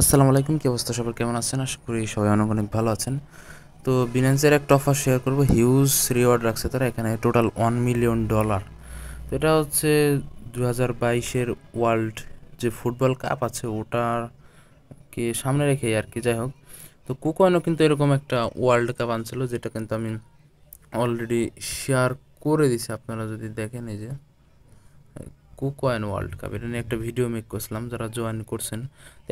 আসসালামু আলাইকুম, কি অবস্থা সবার, কেমন আছেন? আশা করি সবাই অনেক অনেক ভালো আছেন। তো বিনান্সের একটা অফার শেয়ার করব, হিউজ রিওয়ার্ড রাখছে তারা, এখানে টোটাল $1 মিলিয়ন। তো এটা হচ্ছে 2022-এর ওয়ার্ল্ড যে ফুটবল কাপ আছে ওটাকে সামনে রেখে আর কি। যাই হোক, তো কুকয়েনও কিন্তু এরকম একটা ওয়ার্ল্ড কাপ আনছিল, যেটা কিন্তু আমি অলরেডি শেয়ার করে দিছি। আপনারা যদি দেখেন, এই যে কুকয়েন ওয়ার্ল্ড কাপ, এটা নিয়ে একটা ভিডিও মেক করছিলাম, যারা জয়েন করছেন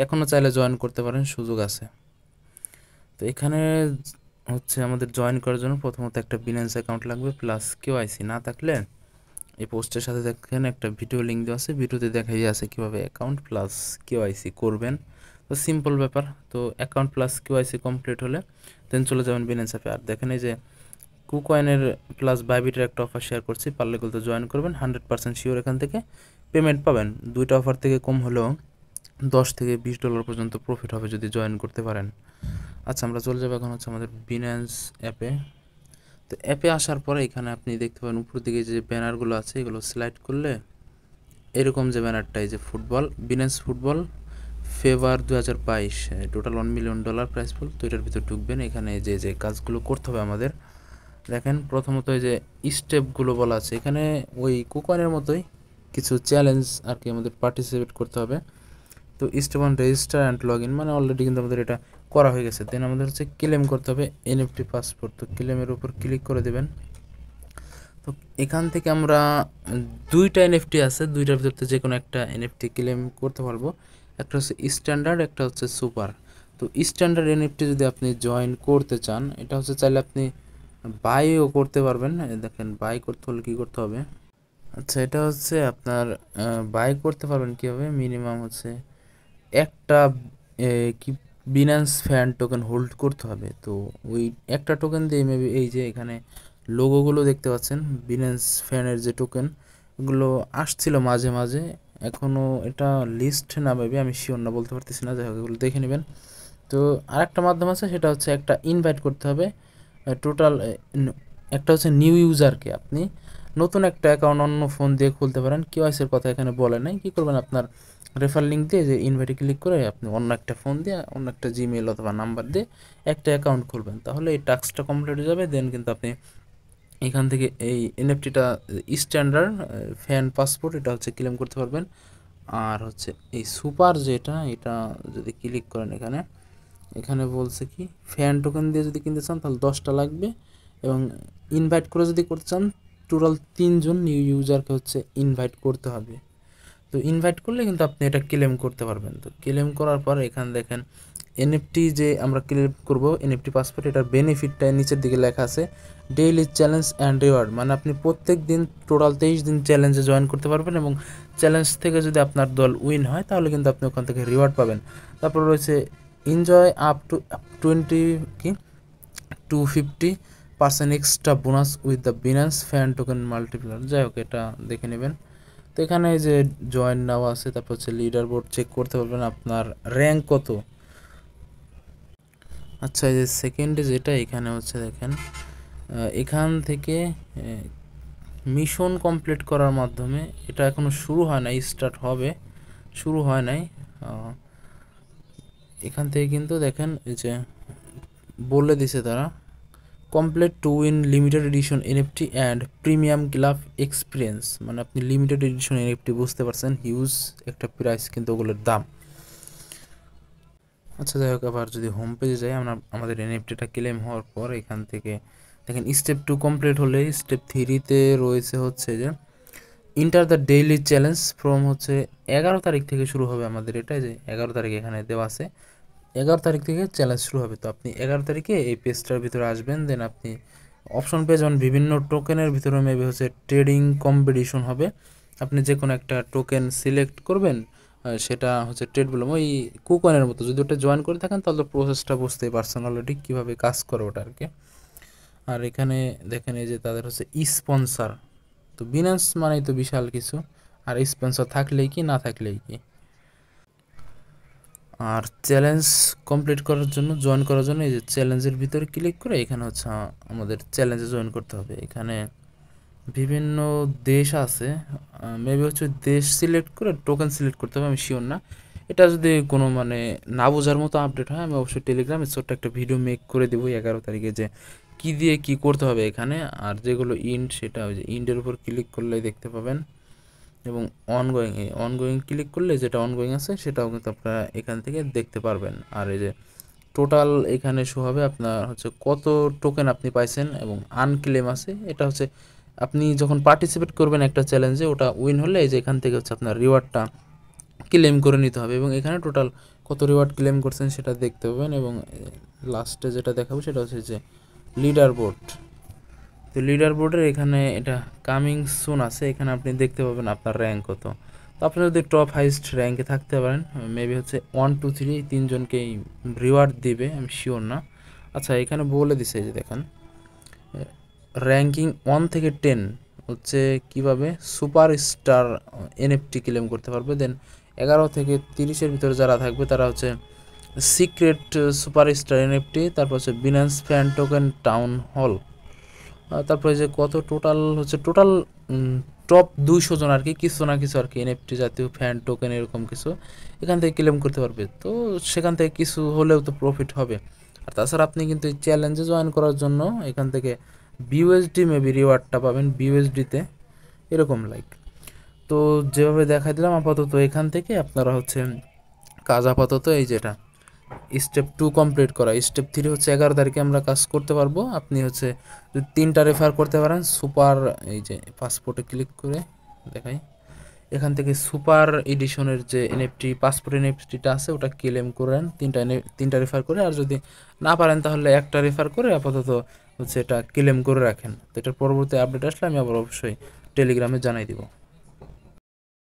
এখনও চাইলে জয়েন করতে পারেন, সুযোগ আছে। তো এখানে হচ্ছে আমাদের জয়েন করার জন্য প্রথমত একটা বিনান্স অ্যাকাউন্ট লাগবে, প্লাস কেওআইসি না থাকলে এই পোস্টের সাথে দেখেন একটা ভিডিও লিঙ্ক দেওয়া আছে, ভিডিওতে দেখাই আছে কীভাবে অ্যাকাউন্ট প্লাস কেওআইসি করবেন। তো সিম্পল ব্যাপার। তো অ্যাকাউন্ট প্লাস কেওআইসি কমপ্লিট হলে দেন চলে যাবেন বিনান্স অ্যাপে। আর দেখেন এই যে কুকয়েনের প্লাস বাইবিটের একটা অফার শেয়ার করছি, পারলে বলতে জয়েন করবেন, 100% শিওর এখান থেকে পেমেন্ট পাবেন। দুইটা অফার থেকে কম হলেও $10 থেকে $20 পর্যন্ত প্রফিট হবে যদি জয়েন করতে পারেন। আচ্ছা, আমরা চলে যাবো এখন হচ্ছে আমাদের বিনান্স অ্যাপে। তো অ্যাপে আসার পরে এখানে আপনি দেখতে পাবেন উপর দিকে যে ব্যানারগুলো আছে, এগুলো স্লাইড করলে এরকম যে ব্যানারটা, এই যে football, Binance football fever 2022, total $1 million prize pool. তো এটার ভিতর ঢুকবেন। এখানে যে যে কাজগুলো করতে হবে আমাদের দেখেন, প্রথমত এই যে স্টেপগুলো বলা আছে, এখানে ওই কুকয়েনের মতোই কিছু চ্যালেঞ্জ আর কি আমাদের পার্টিসিপেট করতে হবে। তো step 1 register and log in, মানে অলরেডি কিন্তু আমাদের এটা করা হয়ে গেছে। দেন আমাদের হচ্ছে ক্লেম করতে হবে এনএফটি পাসপোর্ট। তো ক্লেমের উপর ক্লিক করে দেবেন। তো এখান থেকে আমরা দুইটা এনএফটি আছে, দুইটার ভিতরে যে কোনো একটা এনএফটি ক্লেম করতে পারবো। একটা হচ্ছে স্ট্যান্ডার্ড, একটা হচ্ছে সুপার। তো স্ট্যান্ডার্ড এনএফটি যদি আপনি জয়েন করতে চান, এটা হচ্ছে চাইলে আপনি বাইও করতে পারবেন। দেখেন, বাই করতে হলে কী করতে হবে। আচ্ছা, এটা হচ্ছে আপনার বাই করতে পারবেন কীভাবে, মিনিমাম হচ্ছে একটা কি বিনান্স ফ্যান টোকেন হোল্ড করতে হবে। তো ওই একটা টোকেন দিয়ে মেবি এই যে এখানে লোগোগুলো দেখতে পাচ্ছেন, বিনান্স ফ্যানের যে টোকেন, এগুলো আসছিল মাঝে মাঝে, এখনও এটা লিস্ট না মেবি, আমি শিওর না, বলতে পারতেছি না। যাই হোক, এগুলো দেখে নেবেন। তো আরেকটা মাধ্যম আছে, সেটা হচ্ছে একটা ইনভাইট করতে হবে। টোটাল একটা হচ্ছে নিউ ইউজারকে আপনি নতুন একটা অ্যাকাউন্ট অন্য ফোন দিয়ে খুলতে পারেন। কেওআইসির কথা এখানে বলে নাই, কী করবেন, আপনার রেফার লিঙ্ক দিয়ে যে ইনভাইটে ক্লিক করে আপনি অন্য একটা ফোন দিয়ে, অন্য একটা জিমেল অথবা নাম্বার দিয়ে একটা অ্যাকাউন্ট খুলবেন, তাহলে এই টাস্কটা কমপ্লিট হয়ে যাবে। দেন কিন্তু আপনি এখান থেকে এই এনএফটিটা স্ট্যান্ডার্ড ফ্যান পাসপোর্ট, এটা হচ্ছে ক্লেম করতে পারবেন। আর হচ্ছে এই সুপার যেটা, এটা যদি ক্লিক করেন এখানে, এখানে বলছে কি ফ্যান টোকেন দিয়ে যদি কিনতে চান তাহলে 10টা লাগবে, এবং ইনভাইট করে যদি করতে চান টোটাল 3জন নিউ ইউজারকে হচ্ছে ইনভাইট করতে হবে। তো ইনভাইট করলে কিন্তু আপনি এটা ক্লেম করতে পারবেন। তো ক্লেম করার পর এখানে দেখেন এনএফটি যে আমরা ক্লেম করব, এনএফটি পাসপোর্ট, এটার বেনিফিটটা নিচের দিকে লেখা আছে ডেইলি চ্যালেঞ্জ অ্যান্ড রিওয়ার্ড, মানে আপনি প্রত্যেক দিন টোটাল 23 দিন চ্যালেঞ্জে জয়েন করতে পারবেন, এবং চ্যালেঞ্জ থেকে যদি আপনার দল উইন হয় তাহলে কিন্তু আপনি ওখান থেকে রিওয়ার্ড পাবেন। তারপর রয়েছে enjoy up to 250% extra bonus with the Binance fan token multiplier. যাই হোক, এটা দেখে নেবেন। তো এখানে এই যে জয়েন নেওয়া আছে, তারপর হচ্ছে লিডার বোর্ড চেক করতে পারবেন আপনার র্যাঙ্ক কত। আচ্ছা, এই যে সেকেন্ডে যেটা এখানে হচ্ছে দেখেন, এখান থেকে মিশন কমপ্লিট করার মাধ্যমে, এটা এখনও শুরু হয় নাই, স্টার্ট হবে, শুরু হয় নাই। এখান থেকে কিন্তু দেখেন এই যে বলে দিছে তারা complete to win limited edition NFT and premium glove experience, মানে আপনি লিমিটেড এডিশন এনএফটি বুঝতে পারছেন, হিউজ একটা প্রাইস কিন্তু ওগুলোর দাম। আচ্ছা, যাই হোক, আবার যদি হোম পেজে যাই, আমরা আমাদের এনএফটিটা ক্লেম হওয়ার পর এখান থেকে দেখেন স্টেপ 2 কমপ্লিট হলে স্টেপ 3-তে রয়েছে হচ্ছে যে enter the daily challenge from হচ্ছে 11 তারিখ থেকে শুরু হবে আমাদের, এটা যে 11 তারিখ এখানে দেওয়া আছে, 11 তারিখ থেকে চ্যালেঞ্জ শুরু হবে। তো আপনি 11 তারিখে এই পেজটার ভিতরে আসবেন। দেন আপনি অপশন পেয়ে যাবেন, বিভিন্ন টোকেনের ভিতরে মেবি হচ্ছে ট্রেডিং কম্পিটিশন হবে, আপনি যে কোনো একটা টোকেন সিলেক্ট করবেন, সেটা হচ্ছে ট্রেড বললাম ওই কুকয়েনের মতো। যদি ওটা জয়েন করে থাকেন তাহলে প্রসেসটা বুঝতেই পারছেন অলরেডি কীভাবে কাজ করে ওটা আর কি। আর এখানে দেখেন এই যে তাদের হচ্ছে স্পন্সার, তো বিনান্স মানেই তো বিশাল কিছু, আর স্পন্সর থাকলেই কি না থাকলেই কি। আর চ্যালেঞ্জ কমপ্লিট করার জন্য, জয়েন করার জন্য এই যে চ্যালেঞ্জের ভিতরে ক্লিক করে এখানে হচ্ছে আমাদের চ্যালেঞ্জে জয়েন করতে হবে। এখানে বিভিন্ন দেশ আছে, মেবি হচ্ছে দেশ সিলেক্ট করে টোকেন সিলেক্ট করতে হবে, আমি শিওর না। এটা যদি কোনো মানে না বোঝার মতো আপডেট হয় আমি অবশ্যই টেলিগ্রামে ছোট্ট একটা ভিডিও মেক করে দেবো 11 তারিখে যে কী দিয়ে কী করতে হবে এখানে। আর যেগুলো ইন্ড সেটা ওই যে ইন্ডের উপর ক্লিক করলে দেখতে পাবেন, এবং অনগোয়িং ক্লিক করলে যেটা অনগোয়িং আছে সেটাও কিন্তু আপনারা এখান থেকে দেখতে পারবেন। আর এই যে টোটাল এখানে শো হবে আপনার হচ্ছে কত টোকেন আপনি পাইছেন এবং আনক্লেম আছে। এটা হচ্ছে আপনি যখন পার্টিসিপেট করবেন একটা চ্যালেঞ্জে, ওটা উইন হলে এই যে এখান থেকে হচ্ছে আপনার রিওয়ার্ডটা ক্লেম করে নিতে হবে, এবং এখানে টোটাল কত রিওয়ার্ড ক্লেম করছেন সেটা দেখতে পাবেন। এবং লাস্টে যেটা দেখাবো সেটা হচ্ছে যে লিডার বোর্ড। তো লিডার বোর্ডের এখানে এটা কামিং সুন আছে, এখানে আপনি দেখতে পাবেন আপনার র্যাঙ্ক কত। তো আপনি যদি টপ হাইস্ট র্যাঙ্কে থাকতে পারেন, মেবি হচ্ছে 1 2 3 তিনজনকেই রিওয়ার্ড দিবে, আমি শিওর না। আচ্ছা এখানে বলে দিছে যে দেখেন র্যাঙ্কিং 1 থেকে 10 হচ্ছে কীভাবে সুপার স্টার এনএফটি ক্লেম করতে পারবে। দেন 11 থেকে 30-এর ভিতরে যারা থাকবে তারা হচ্ছে সিক্রেট সুপার স্টার এনএফটি, তারপর হচ্ছে Binance fan token town hall, তারপরে যে কত টোটাল হচ্ছে টোটাল টপ 200 জন আর কি, কিছু না কিছু আর কি এনএফটি জাতীয় ফ্যান টোকেন এরকম কিছু এখান থেকে ক্লেম করতে পারবে। তো সেখান থেকে কিছু হলেও তো প্রফিট হবে। আর তাছাড়া আপনি কিন্তু এই চ্যালেঞ্জে জয়েন করার জন্য এখান থেকে বিউএসডি মেবি রিওয়ার্ডটা পাবেন বিউএসডিতে এরকম লাইক। তো যেভাবে দেখা দিলাম আপাতত এখান থেকে আপনারা হচ্ছে কাজ আপাতত এই যেটা স্টেপ 2 কমপ্লিট করা, স্টেপ 3 হচ্ছে 11 তারিখে আমরা কাজ করতে পারবো। আপনি হচ্ছে যদি 3টা রেফার করতে পারেন সুপার, এই যে পাসপোর্টে ক্লিক করে দেখাই, এখান থেকে সুপার এডিশনের যে এনএফটি পাসপোর্ট এনএফটিটা আছে ওটা ক্লেম করেন 3টা রেফার করে। আর যদি না পারেন তাহলে একটা রেফার করে আপাতত হচ্ছে এটা ক্লেম করে রাখেন। তো এটার পরবর্তী আপডেট আসলে আমি আবার অবশ্যই টেলিগ্রামে জানাই দিব।